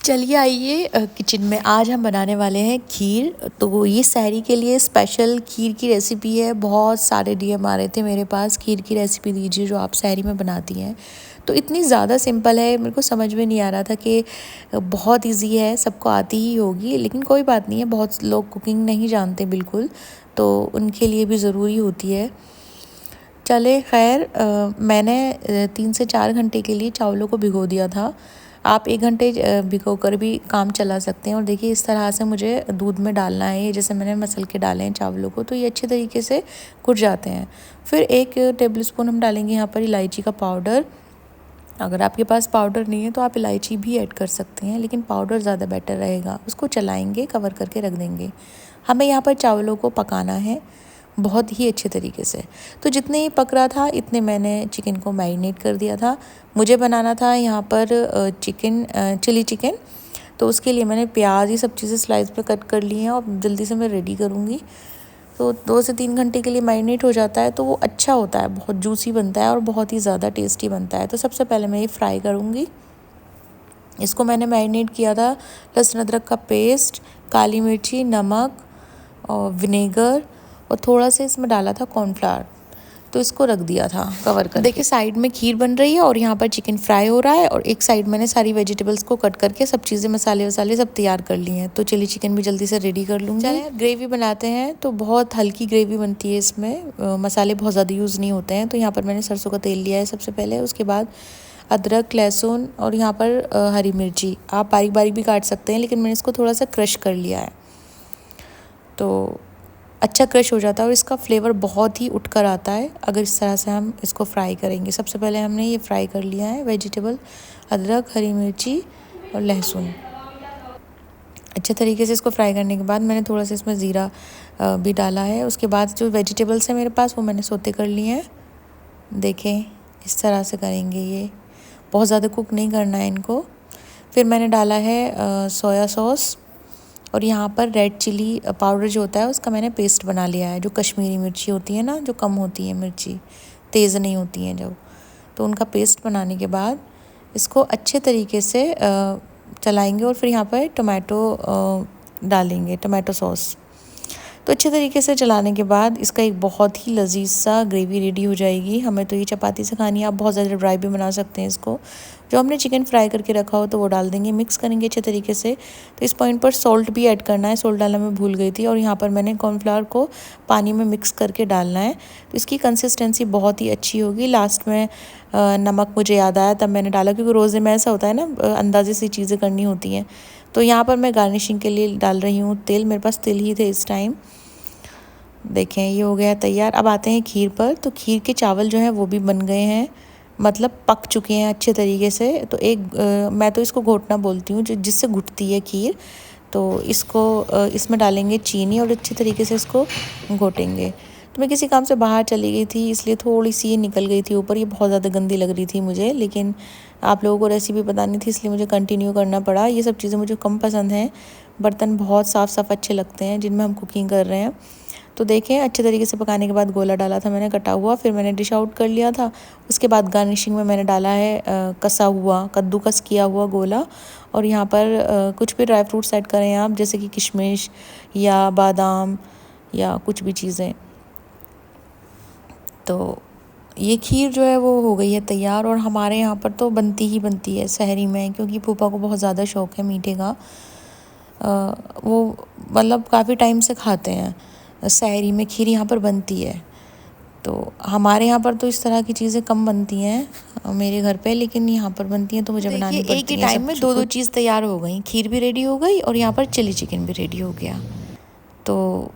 चलिए आइए किचन में आज हम बनाने वाले हैं खीर। तो ये सहरी के लिए स्पेशल खीर की रेसिपी है। बहुत सारे डीएम आ रहे थे मेरे पास, खीर की रेसिपी दीजिए जो आप सहरी में बनाती हैं। तो इतनी ज़्यादा सिंपल है, मेरे को समझ में नहीं आ रहा था कि बहुत इजी है, सबको आती ही होगी, लेकिन कोई बात नहीं है, बहुत लोग कुकिंग नहीं जानते बिल्कुल, तो उनके लिए भी ज़रूरी होती है। चले खैर, मैंने 3 से 4 घंटे के लिए चावलों को भिगो दिया था। आप 1 घंटे भिगो कर भी काम चला सकते हैं। और देखिए इस तरह से मुझे दूध में डालना है, ये जैसे मैंने मसल के डाले हैं चावलों को, तो ये अच्छे तरीके से घुट जाते हैं। फिर 1 टेबलस्पून हम डालेंगे यहाँ पर इलायची का पाउडर। अगर आपके पास पाउडर नहीं है तो आप इलायची भी ऐड कर सकते हैं, लेकिन पाउडर ज़्यादा बेटर रहेगा। उसको चलाएंगे, कवर करके रख देंगे। हमें यहाँ पर चावलों को पकाना है बहुत ही अच्छे तरीके से। तो जितने ही पक रहा था इतने मैंने चिकन को मैरिनेट कर दिया था। मुझे बनाना था यहाँ पर चिली चिकन, तो उसके लिए मैंने प्याज, ये सब चीज़ें स्लाइस पे कट कर ली हैं और जल्दी से मैं रेडी करूँगी। तो 2 से 3 घंटे के लिए मैरिनेट हो जाता है तो वो अच्छा होता है, बहुत जूसी बनता है और बहुत ही ज़्यादा टेस्टी बनता है। तो सबसे पहले मैं ये फ्राई करूँगी। इसको मैंने मैरिनेट किया था लहसुन अदरक का पेस्ट, काली मिर्ची, नमक और विनेगर, और थोड़ा सा इसमें डाला था कॉर्नफ्लावर। तो इसको रख दिया था कवर कर। देखिए साइड में खीर बन रही है और यहाँ पर चिकन फ्राई हो रहा है, और एक साइड मैंने सारी वेजिटेबल्स को कट करके सब चीज़ें, मसाले वसाले सब तैयार कर लिए हैं। तो चिली चिकन भी जल्दी से रेडी कर लूँगी। चलिए ग्रेवी बनाते हैं। तो बहुत हल्की ग्रेवी बनती है इसमें, मसाले बहुत ज़्यादा यूज़ नहीं होते हैं। तो यहाँ पर मैंने सरसों का तेल लिया है सबसे पहले, उसके बाद अदरक, लहसुन और यहाँ पर हरी मिर्ची। आप बारीक बारीक भी काट सकते हैं, लेकिन मैंने इसको थोड़ा सा क्रश कर लिया है तो अच्छा क्रश हो जाता है और इसका फ्लेवर बहुत ही उठकर आता है अगर इस तरह से हम इसको फ्राई करेंगे। सबसे पहले हमने ये फ्राई कर लिया है वेजिटेबल, अदरक, हरी मिर्ची और लहसुन। अच्छे तरीके से इसको फ्राई करने के बाद मैंने थोड़ा सा इसमें ज़ीरा भी डाला है। उसके बाद जो वेजिटेबल्स हैं मेरे पास वो मैंने सोते कर लिए हैं। देखें इस तरह से करेंगे, ये बहुत ज़्यादा कुक नहीं करना है इनको। फिर मैंने डाला है सोया सॉस, और यहाँ पर रेड चिली पाउडर जो होता है उसका मैंने पेस्ट बना लिया है। जो कश्मीरी मिर्ची होती है ना, जो कम होती है मिर्ची, तेज़ नहीं होती हैं जब, तो उनका पेस्ट बनाने के बाद इसको अच्छे तरीके से चलाएंगे। और फिर यहाँ पर टोमेटो डालेंगे, टोमेटो सॉस। तो अच्छे तरीके से चलाने के बाद इसका एक बहुत ही लजीज सा ग्रेवी रेडी हो जाएगी। हमें तो ये चपाती से खानी है, आप बहुत ज़्यादा ड्राई भी बना सकते हैं इसको। जो हमने चिकन फ्राई करके रखा हो तो वो डाल देंगे, मिक्स करेंगे अच्छे तरीके से। तो इस पॉइंट पर सॉल्ट भी ऐड करना है, सॉल्ट डालना मैं भूल गई थी। और यहाँ पर मैंने कॉर्नफ्लावर को पानी में मिक्स करके डालना है, तो इसकी कंसिस्टेंसी बहुत ही अच्छी होगी। लास्ट में नमक मुझे याद आया तब मैंने डाला, क्योंकि रोज़े में ऐसा होता है ना, अंदाजे से चीज़ें करनी होती हैं। तो यहाँ पर मैं गार्निशिंग के लिए डाल रही हूँ तेल, मेरे पास तिल ही थे इस टाइम। देखें ये हो गया तैयार। अब आते हैं खीर पर। तो खीर के चावल जो हैं वो भी बन गए हैं, मतलब पक चुके हैं अच्छे तरीके से। तो मैं तो इसको घोटना बोलती हूँ, जिससे घुटती है खीर। तो इसको इसमें डालेंगे चीनी और अच्छे तरीके से इसको घोटेंगे। तो मैं किसी काम से बाहर चली गई थी, इसलिए थोड़ी सी निकल गई थी ऊपर, ये बहुत ज़्यादा गंदी लग रही थी मुझे, लेकिन आप लोगों को रेसिपी बतानी थी इसलिए मुझे कंटिन्यू करना पड़ा। ये सब चीज़ें मुझे कम पसंद हैं। बर्तन बहुत साफ़ साफ़ अच्छे लगते हैं जिनमें हम कुकिंग कर रहे हैं। तो देखें अच्छे तरीके से पकाने के बाद गोला डाला था मैंने कटा हुआ, फिर मैंने डिश आउट कर लिया था। उसके बाद गार्निशिंग में मैंने डाला है कसा हुआ, कद्दूकस किया हुआ गोला। और यहाँ पर कुछ भी ड्राई फ्रूट्स ऐड करें आप, जैसे कि किशमिश या बादाम या कुछ भी चीज़ें। तो ये खीर जो है वो हो गई है तैयार। और हमारे यहाँ पर तो बनती ही बनती है सहरी में, क्योंकि फूफा को बहुत ज़्यादा शौक़ है मीठे का। वो मतलब काफ़ी टाइम से खाते हैं, सहरी में खीर यहाँ पर बनती है। तो हमारे यहाँ पर तो इस तरह की चीज़ें कम बनती हैं मेरे घर पे, लेकिन यहाँ पर बनती हैं तो मुझे बनानी पड़ती है। एक ही टाइम में दो चीज़ तैयार हो गई, खीर भी रेडी हो गई और यहाँ पर चिली चिकन भी रेडी हो गया। तो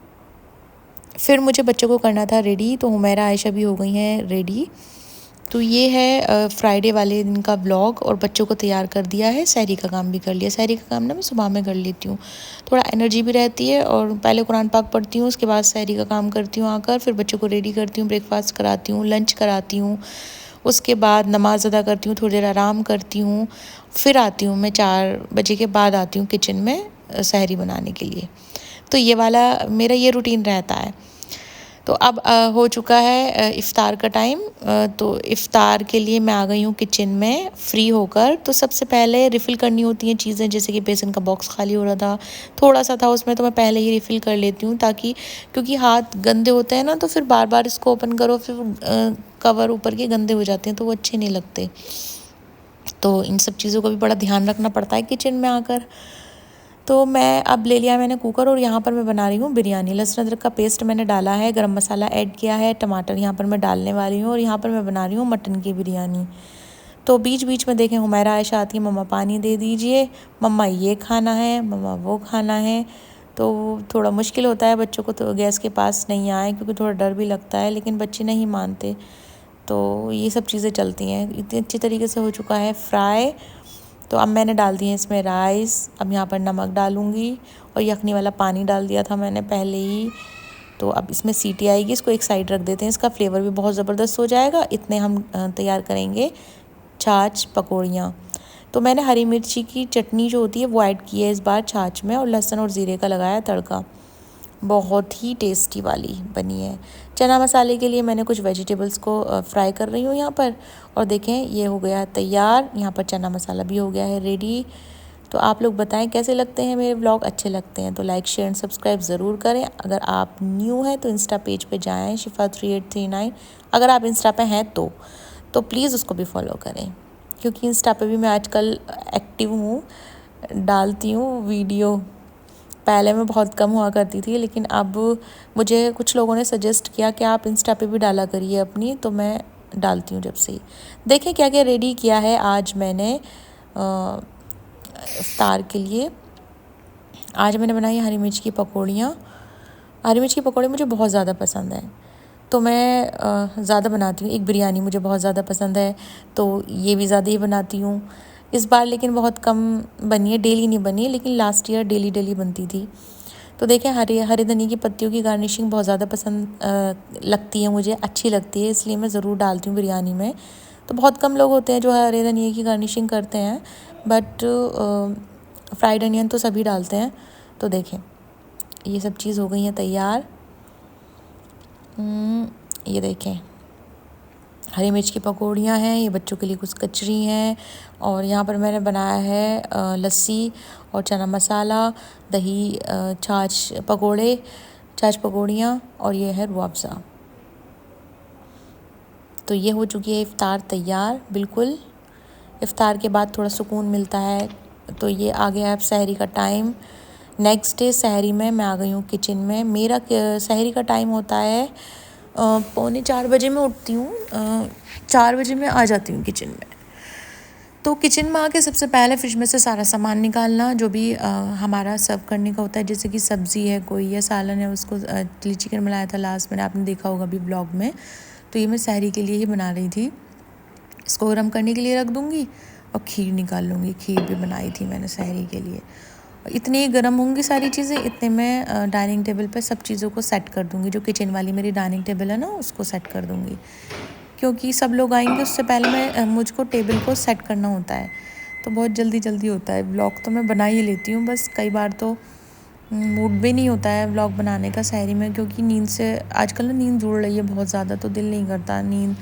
फिर मुझे बच्चों को करना था रेडी, तो हुमैरा आयशा भी हो गई हैं रेडी। तो ये है फ्राइडे वाले दिन का व्लॉग, और बच्चों को तैयार कर दिया है, सहरी का काम भी कर लिया। सहरी का काम ना मैं सुबह में कर लेती हूँ, थोड़ा एनर्जी भी रहती है, और पहले कुरान पाक पढ़ती हूँ, उसके बाद सहरी का काम करती हूँ आकर, फिर बच्चों को रेडी करती हूँ, ब्रेकफास्ट कराती हूँ, लंच कराती हूँ, उसके बाद नमाज़ अदा करती हूँ, थोड़ी देर आराम करती हूँ, फिर आती हूँ मैं 4 बजे के बाद आती हूँ किचन में सहरी बनाने के लिए। तो ये वाला मेरा ये रूटीन रहता है। तो अब हो चुका है इफ़्तार का टाइम। तो इफ़्तार के लिए मैं आ गई हूँ किचन में फ्री होकर। तो सबसे पहले रिफ़िल करनी होती हैं चीज़ें, जैसे कि बेसन का बॉक्स खाली हो रहा था, थोड़ा सा था उसमें, तो मैं पहले ही रिफ़िल कर लेती हूँ, ताकि क्योंकि हाथ गंदे होते हैं ना, तो फिर बार बार इसको ओपन करो, फिर कवर ऊपर के गंदे हो जाते हैं, तो वो अच्छे नहीं लगते। तो इन सब चीज़ों का भी बड़ा ध्यान रखना पड़ता है किचन में आकर। तो मैं अब ले लिया मैंने कुकर, और यहाँ पर मैं बना रही हूँ बिरयानी। लहसुन अदरक का पेस्ट मैंने डाला है, गरम मसाला ऐड किया है, टमाटर यहाँ पर मैं डालने वाली हूँ, और यहाँ पर मैं बना रही हूँ मटन की बिरयानी। तो बीच बीच में देखें हुमैरा आयशा आती है, मम्मा पानी दे दीजिए, मम्मा ये खाना है, मम्मा वो खाना है। तो थोड़ा मुश्किल होता है बच्चों को तो गैस के पास नहीं आए, क्योंकि थोड़ा डर भी लगता है, लेकिन बच्चे नहीं मानते। तो ये सब चीज़ें चलती हैं। इतनी अच्छी तरीके से हो चुका है फ्राई। तो अब मैंने डाल दिए इसमें राइस। अब यहाँ पर नमक डालूँगी, और यखनी वाला पानी डाल दिया था मैंने पहले ही। तो अब इसमें सीटी आएगी, इसको एक साइड रख देते हैं, इसका फ्लेवर भी बहुत ज़बरदस्त हो जाएगा। इतने हम तैयार करेंगे छाछ पकौड़ियाँ। तो मैंने हरी मिर्ची की चटनी जो होती है वो ऐड की है इस बार छाछ में, और लहसुन और ज़ीरे का लगाया तड़का। बहुत ही टेस्टी वाली बनी है। चना मसाले के लिए मैंने कुछ वेजिटेबल्स को फ्राई कर रही हूँ यहाँ पर, और देखें ये हो गया है तैयार। यहाँ पर चना मसाला भी हो गया है रेडी। तो आप लोग बताएं कैसे लगते हैं मेरे व्लॉग। अच्छे लगते हैं तो लाइक शेयर एंड सब्सक्राइब ज़रूर करें। अगर आप न्यू हैं तो इंस्टा पेज पे जाएं, शिफा 3839। अगर आप इंस्टा पे हैं तो प्लीज़ उसको भी फॉलो करें, क्योंकि इंस्टा पे भी मैं आजकल एक्टिव हूँ, डालती हूँ वीडियो। पहले मैं बहुत कम हुआ करती थी, लेकिन अब मुझे कुछ लोगों ने सजेस्ट किया कि आप इंस्टा पे भी डाला करिए अपनी, तो मैं डालती हूँ जब से ही। देखें क्या क्या रेडी किया है आज मैंने इफ्तार के लिए। आज मैंने बनाई हरी मिर्च की पकौड़ियाँ। हरी मिर्च की पकौड़े मुझे बहुत ज़्यादा पसंद है, तो मैं ज़्यादा बनाती हूँ। एक बिरयानी मुझे बहुत ज़्यादा पसंद है, तो ये भी ज़्यादा ही बनाती हूँ इस बार, लेकिन बहुत कम बनी है, डेली नहीं बनी है, लेकिन लास्ट ईयर डेली डेली बनती थी। तो देखें हरे हरे धनिया की पत्तियों की गार्निशिंग बहुत ज़्यादा पसंद लगती है मुझे, अच्छी लगती है, इसलिए मैं ज़रूर डालती हूँ बिरयानी में। तो बहुत कम लोग होते हैं जो हरे धनिया की गार्निशिंग करते हैं, बट फ्राइड अनियन तो सभी डालते हैं। तो देखें ये सब चीज़ हो गई है तैयार। ये देखें हरी मिर्च की पकौड़ियाँ हैं, ये बच्चों के लिए कुछ कचरी हैं, और यहाँ पर मैंने बनाया है लस्सी और चना मसाला, दही, छाछ पकौड़ियाँ, और ये है रुअफ़ज़ा। तो ये हो चुकी है इफ़्तार तैयार। बिल्कुल इफ़्तार के बाद थोड़ा सुकून मिलता है। तो ये आ गया अब सहरी का टाइम। नेक्स्ट डे सहरी में मैं आ गई हूँ किचन में। मेरा सहरी का टाइम होता है 3:45 बजे मैं उठती हूँ, 4 बजे मैं आ जाती हूँ किचन में। तो किचन में आके सबसे पहले फ्रिज में से सारा सामान निकालना, जो भी हमारा सर्व करने का होता है, जैसे कि सब्ज़ी है कोई या सालन है, उसको चिली चिकन बनाया था लास्ट मैंने, आपने देखा होगा अभी ब्लॉग में। तो ये मैं सहरी के लिए ही बना रही थी। इसको गर्म करने के लिए रख दूँगी, और खीर निकाल लूँगी। खीर भी बनाई थी मैंने सहरी के लिए। इतनी गर्म होंगी सारी चीज़ें, इतने में डाइनिंग टेबल पे सब चीज़ों को सेट कर दूँगी। जो किचन वाली मेरी डाइनिंग टेबल है ना, उसको सेट कर दूँगी, क्योंकि सब लोग आएंगे उससे पहले मैं मुझको टेबल को सेट करना होता है। तो बहुत जल्दी जल्दी होता है। व्लॉग तो मैं बना ही लेती हूँ, बस कई बार तो मूड भी नहीं होता है व्लॉग बनाने का सहरी में, क्योंकि नींद से आजकल ना नींद जुड़ रही है बहुत ज़्यादा, तो दिल नहीं करता, नींद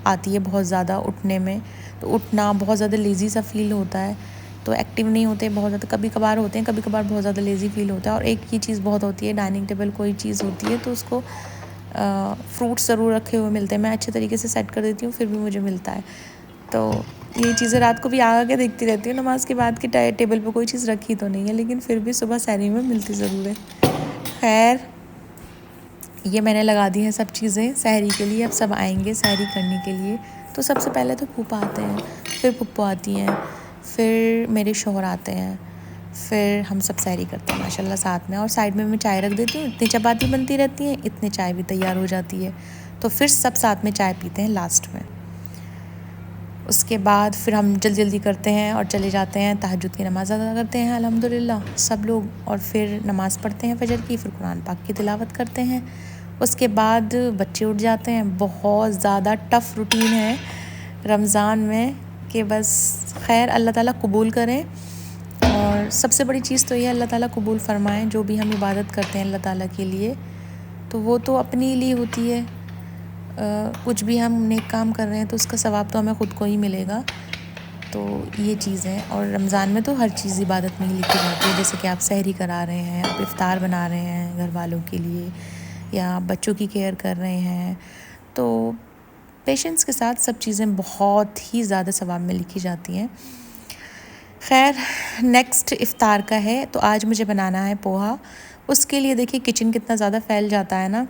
आती है बहुत ज़्यादा उठने में। तो उठना बहुत ज़्यादा लेज़ी सा फील होता है, तो एक्टिव नहीं होते बहुत ज़्यादा। कभी कभार होते हैं, कभी कभार बहुत ज़्यादा लेज़ी फील होता है। और एक ही चीज़ बहुत होती है, डाइनिंग टेबल कोई चीज़ होती है तो उसको फ्रूट्स ज़रूर रखे हुए मिलते हैं। मैं अच्छे तरीके से सेट कर देती हूँ, फिर भी मुझे मिलता है। तो ये चीज़ें रात को भी आगे देखती रहती हूँ, नमाज़ के बाद की टेबल पर कोई चीज़ रखी तो नहीं है, लेकिन फिर भी सुबह सहरी में मिलती ज़रूर है। खैर ये मैंने लगा दी हैं सब चीज़ें सहरी के लिए। अब सब आएंगे सहरी करने के लिए। तो सबसे पहले तो फूफा आते हैं, फिर पुप्पो आती हैं, फिर मेरे शौहर आते हैं, फिर हम सब सहरी करते हैं माशाल्लाह साथ में। और साइड में मैं चाय रख देती हूँ, इतनी चपाती बनती रहती हैं, इतनी चाय भी तैयार हो जाती है। तो फिर सब साथ में चाय पीते हैं लास्ट में। उसके बाद फिर हम जल्दी जल्दी करते हैं और चले जाते हैं, तहज्जुद की नमाज़ अदा करते हैं अल्हम्दुलिल्लाह सब लोग, और फिर नमाज़ पढ़ते हैं फजर की, फिर कुरान पाक की तिलावत करते हैं। उसके बाद बच्चे उठ जाते हैं। बहुत ज़्यादा टफ़ रूटीन है रमज़ान में कि बस खैर अल्लाह ताला कबूल करें। और सबसे बड़ी चीज़ तो ये अल्लाह ताला कबूल फ़रमाएं जो भी हम इबादत करते हैं अल्लाह ताला के लिए। तो वो तो अपने लिए होती है। कुछ भी हम नेक काम कर रहे हैं तो उसका सवाब तो हमें ख़ुद को ही मिलेगा। तो ये चीज़ है। और रमज़ान में तो हर चीज़ इबादत में ही लिखी जाती है, जैसे कि आप सहरी करा रहे हैं, आप इफ़्तार बना रहे हैं घर वालों के लिए, या बच्चों की केयर कर रहे हैं, तो पेशेंस के साथ सब चीज़ें बहुत ही ज़्यादा सवाब में लिखी जाती हैं। खैर, नेक्स्ट इफ़्तार का है, तो आज मुझे बनाना है पोहा। उसके लिए देखिए किचन कितना ज़्यादा फैल जाता है ना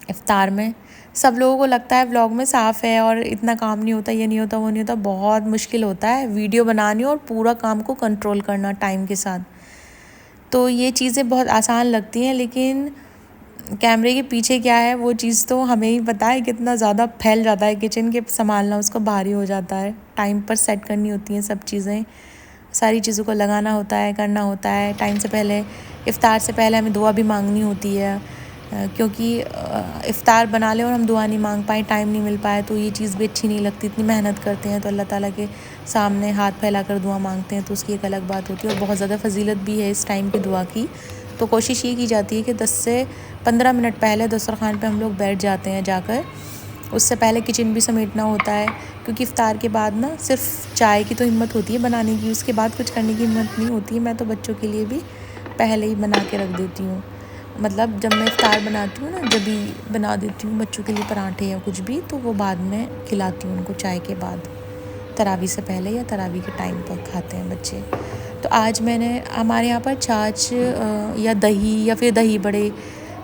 इफ़्तार में। सब लोगों को लगता है व्लॉग में साफ़ है और इतना काम नहीं होता, ये नहीं होता, वो नहीं होता। बहुत मुश्किल होता है वीडियो बनानी और पूरा काम को कंट्रोल करना टाइम के साथ। तो ये चीज़ें बहुत आसान लगती हैं, लेकिन कैमरे के पीछे क्या है वो चीज़ तो हमें ही पता है। कितना ज़्यादा फैल जाता है किचन के, संभालना उसको भारी हो जाता है। टाइम पर सेट करनी होती हैं सब चीज़ें, सारी चीज़ों को लगाना होता है, करना होता है। टाइम से पहले, इफ़्तार से पहले हमें दुआ भी मांगनी होती है, क्योंकि इफ़्तार बना ले और हम दुआ नहीं मांग पाए, टाइम नहीं मिल पाए, तो ये चीज़ भी अच्छी नहीं लगती। इतनी मेहनत करते हैं तो अल्लाह ताला के सामने हाथ फैलाकर दुआ मांगते हैं, तो उसकी एक अलग बात होती है। और बहुत ज़्यादा फजीलत भी है इस टाइम की दुआ की। तो कोशिश ये की जाती है कि 10 से 15 मिनट पहले दस्तरखान पे हम लोग बैठ जाते हैं जाकर। उससे पहले किचन भी समेटना होता है, क्योंकि इफ़्तार के बाद ना सिर्फ चाय की तो हिम्मत होती है बनाने की, उसके बाद कुछ करने की हिम्मत नहीं होती है। मैं तो बच्चों के लिए भी पहले ही बना के रख देती हूँ। मतलब जब मैं इफ़्तार बनाती हूँ ना, जब भी बना देती हूँ बच्चों के लिए पराठे या कुछ भी, तो वो बाद में खिलाती हूँ उनको चाय के बाद। तरावी से पहले या तरावी के टाइम पर खाते हैं बच्चे। तो आज मैंने, हमारे यहाँ पर छाछ या दही या फिर दही बड़े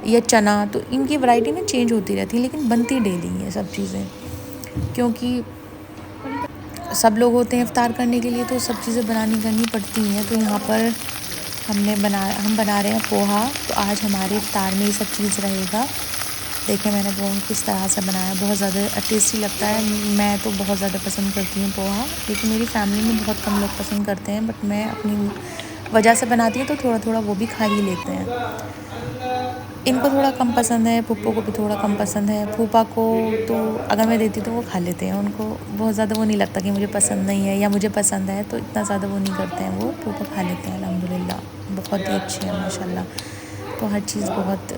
या चना, तो इनकी वैरायटी ना चेंज होती रहती है, लेकिन बनती डेली हैं सब चीज़ें, क्योंकि सब लोग होते हैं इफ़्तार करने के लिए, तो सब चीज़ें करनी पड़ती हैं। तो यहाँ पर हम बना रहे हैं पोहा। तो आज हमारे इफ़्तार में ये सब चीज़ रहेगा। देखिए मैंने पोहा किस तरह से बनाया, बहुत ज़्यादा टेस्टी लगता है। मैं तो बहुत ज़्यादा पसंद करती हूँ पोहा, लेकिन मेरी फैमिली में बहुत कम लोग पसंद करते हैं, बट मैं अपनी वजह से बनाती हूँ तो थोड़ा थोड़ा वो भी खा ही लेते हैं। इनको थोड़ा कम पसंद है, फूफो को भी थोड़ा कम पसंद है। फूफा को तो अगर मैं देती तो वो खा लेते हैं, उनको बहुत ज़्यादा वो नहीं लगता कि मुझे पसंद नहीं है या मुझे पसंद है, तो इतना ज़्यादा वो नहीं करते हैं। वो फूफा खा लेते हैं अल्हम्दुलिल्लाह, बहुत ही अच्छे हैं माशाल्लाह। तो हर चीज़ बहुत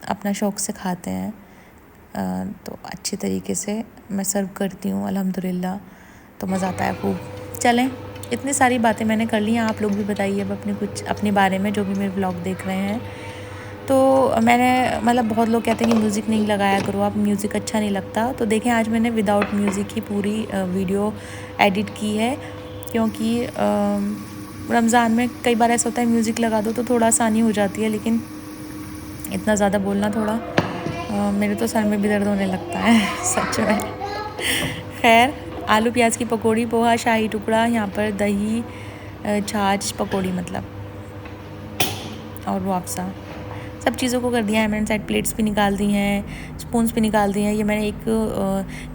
अपना शौक़ से खाते हैं। तो अच्छे तरीके से मैं सर्व करती हूँ अल्हम्दुलिल्लाह, तो मज़ा आता है खूब। चलें, इतनी सारी बातें मैंने कर ली हैं, आप लोग भी बताइए अब अपने बारे में, जो भी मेरे व्लॉग देख रहे हैं। तो मैंने, मतलब बहुत लोग कहते हैं कि म्यूज़िक नहीं लगाया करो आप, म्यूज़िक अच्छा नहीं लगता। तो देखें आज मैंने विदाउट म्यूज़िक ही पूरी वीडियो एडिट की है, क्योंकि रमज़ान में कई बार ऐसा होता है म्यूज़िक लगा दो तो थोड़ा आसानी हो जाती है, लेकिन इतना ज़्यादा बोलना थोड़ा मेरे तो सर में भी दर्द होने लगता है सच में। खैर, आलू प्याज की पकौड़ी, पोहा, शाही टुकड़ा, यहाँ पर दही, छाछ, पकौड़ी मतलब, और रुआफ़ज़ा, सब चीज़ों को कर दिया है मैंने। साइड प्लेट्स भी निकाल दी हैं, स्पून्स भी निकाल दिए हैं। ये मैंने एक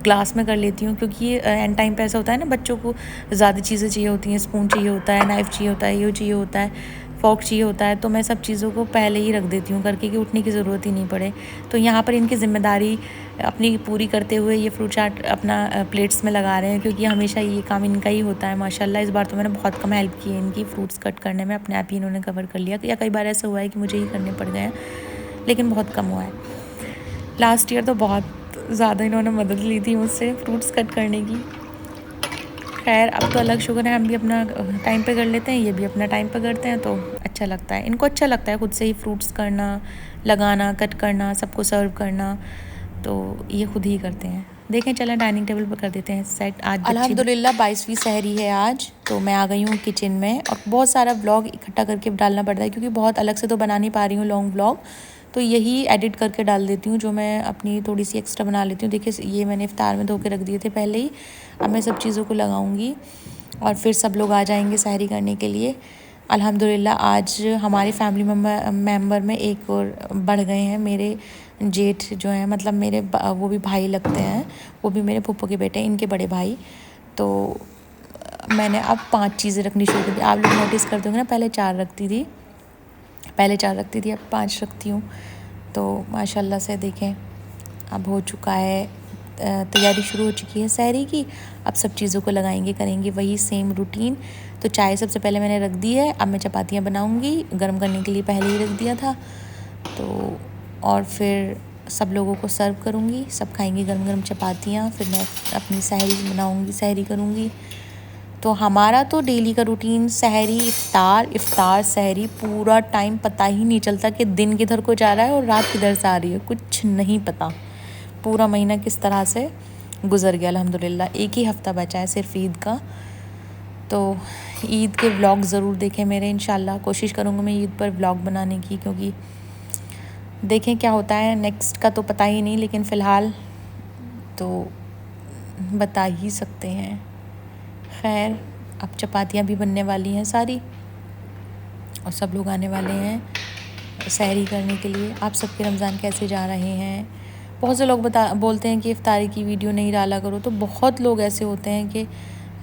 ग्लास में कर लेती हूँ, क्योंकि एंड टाइम पे ऐसा होता है ना, बच्चों को ज़्यादा चीज़ें चाहिए होती हैं, स्पून चाहिए होता है, नाइफ़ चाहिए होता है, ये चाहिए होता है, फ़ोर्क चाहिए होता है। तो मैं सब चीज़ों को पहले ही रख देती हूँ करके, कि उठने की ज़रूरत ही नहीं पड़े। तो यहाँ पर इनकी ज़िम्मेदारी अपनी पूरी करते हुए ये फ्रूट चाट अपना प्लेट्स में लगा रहे हैं, क्योंकि हमेशा ये काम इनका ही होता है माशाल्लाह। इस बार तो मैंने बहुत कम हेल्प की है इनकी फ्रूट्स कट करने में, अपने आप ही इन्होंने कवर कर लिया, या कई बार ऐसा हुआ है कि मुझे ही करने पड़ गए हैं, लेकिन बहुत कम हुआ है। लास्ट ईयर तो बहुत ज़्यादा इन्होंने मदद ली थी मुझसे फ्रूट्स कट करने की। खैर, अब तो अलग शुक्र है, हम भी अपना टाइम पे कर लेते हैं, ये भी अपना टाइम पे करते हैं, तो अच्छा लगता है। इनको अच्छा लगता है खुद से ही फ्रूट्स करना, लगाना, कट करना, सबको सर्व करना, तो ये खुद ही करते हैं। देखें, चलें डाइनिंग टेबल पर कर देते हैं सेट। आज अल्हम्दुलिल्लाह 22वीं सहरी है आज, तो मैं आ गई हूँ किचन में, और बहुत सारा व्लॉग इकट्ठा करके डालना पड़ता है, क्योंकि बहुत अलग से तो बना नहीं पा रही हूँ लॉन्ग व्लॉग, तो यही एडिट करके डाल देती हूँ, जो मैं अपनी थोड़ी सी एक्स्ट्रा बना लेती हूँ। देखिए, ये मैंने इफ्तार में धो के रख दिए थे पहले ही। अब मैं सब चीज़ों को लगाऊंगी और फिर सब लोग आ जाएंगे सहरी करने के लिए। अल्हम्दुलिल्लाह आज हमारी फैमिली मेम्बर में एक और बढ़ गए हैं, मेरे जेठ जो हैं, मतलब मेरे वो भी भाई लगते हैं, वो भी मेरे फूफो के बेटे, इनके बड़े भाई। तो मैंने अब 5 चीज़ें रखनी शुरू कर दी। आप लोग नोटिस कर दोगे ना, पहले 4 रखती थी, अब 5 रखती हूँ। तो माशाल्लाह से देखें, अब हो चुका है, तैयारी शुरू हो चुकी है सहरी की। अब सब चीज़ों को लगाएंगे, करेंगे वही सेम रूटीन। तो चाय सबसे पहले मैंने रख दी है, अब मैं चपातियाँ बनाऊँगी, गर्म करने के लिए पहले ही रख दिया था। तो और फिर सब लोगों को सर्व करूँगी। सब खाएंगे गरम गरम चपातियाँ। फिर मैं अपनी सहरी बनाऊँगी, सहरी करूँगी। तो हमारा तो डेली का रूटीन सहरी, इफ्तार सहरी, पूरा टाइम पता ही नहीं चलता कि दिन किधर को जा रहा है और रात किधर से आ रही है, कुछ नहीं पता। पूरा महीना किस तरह से गुजर गया अल्हम्दुलिल्लाह। एक ही हफ़्ता बचा है सिर्फ ईद का। तो ईद के व्लॉग ज़रूर देखें मेरे, इंशाल्लाह कोशिश करूँगी मैं ईद पर व्लॉग बनाने की, क्योंकि देखें क्या होता है नेक्स्ट का तो पता ही नहीं, लेकिन फ़िलहाल तो बता ही सकते हैं। खैर, अब चपातियाँ भी बनने वाली हैं सारी और सब लोग आने वाले हैं सहरी करने के लिए। आप सबके रमज़ान कैसे जा रहे हैं? बहुत से लोग बोलते हैं कि इफ्तारी की वीडियो नहीं डाला करो। तो बहुत लोग ऐसे होते हैं कि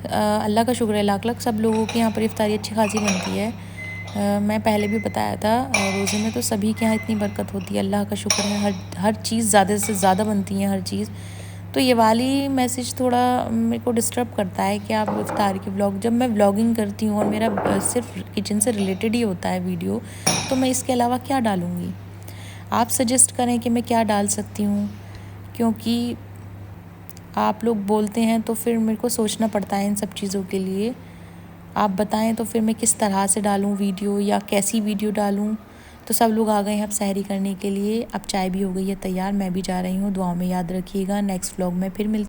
अल्लाह का शुक्र है लाख लाख, सब लोगों के यहाँ पर इफ्तारी अच्छी खासी बनती है। मैं पहले भी बताया था रोज़े में तो सभी के यहाँ इतनी बरकत होती है, अल्लाह का शुक्र है। हर चीज़ ज़्यादा से ज़्यादा बनती है, हर चीज़। तो ये वाली मैसेज थोड़ा मेरे को डिस्टर्ब करता है कि आप इफ्तार के व्लॉग, जब मैं व्लॉगिंग करती हूँ और मेरा सिर्फ किचन से रिलेटेड ही होता है वीडियो, तो मैं इसके अलावा क्या डालूँगी? आप सजेस्ट करें कि मैं क्या डाल सकती हूँ, क्योंकि आप लोग बोलते हैं तो फिर मेरे को सोचना पड़ता है इन सब चीज़ों के लिए। आप बताएं तो फिर मैं किस तरह से डालूं वीडियो, या कैसी वीडियो डालूं। तो सब लोग आ गए हैं अब सहरी करने के लिए। अब चाय भी हो गई है तैयार, मैं भी जा रही हूँ। दुआओं में याद रखिएगा। नेक्स्ट व्लॉग में फिर मिलते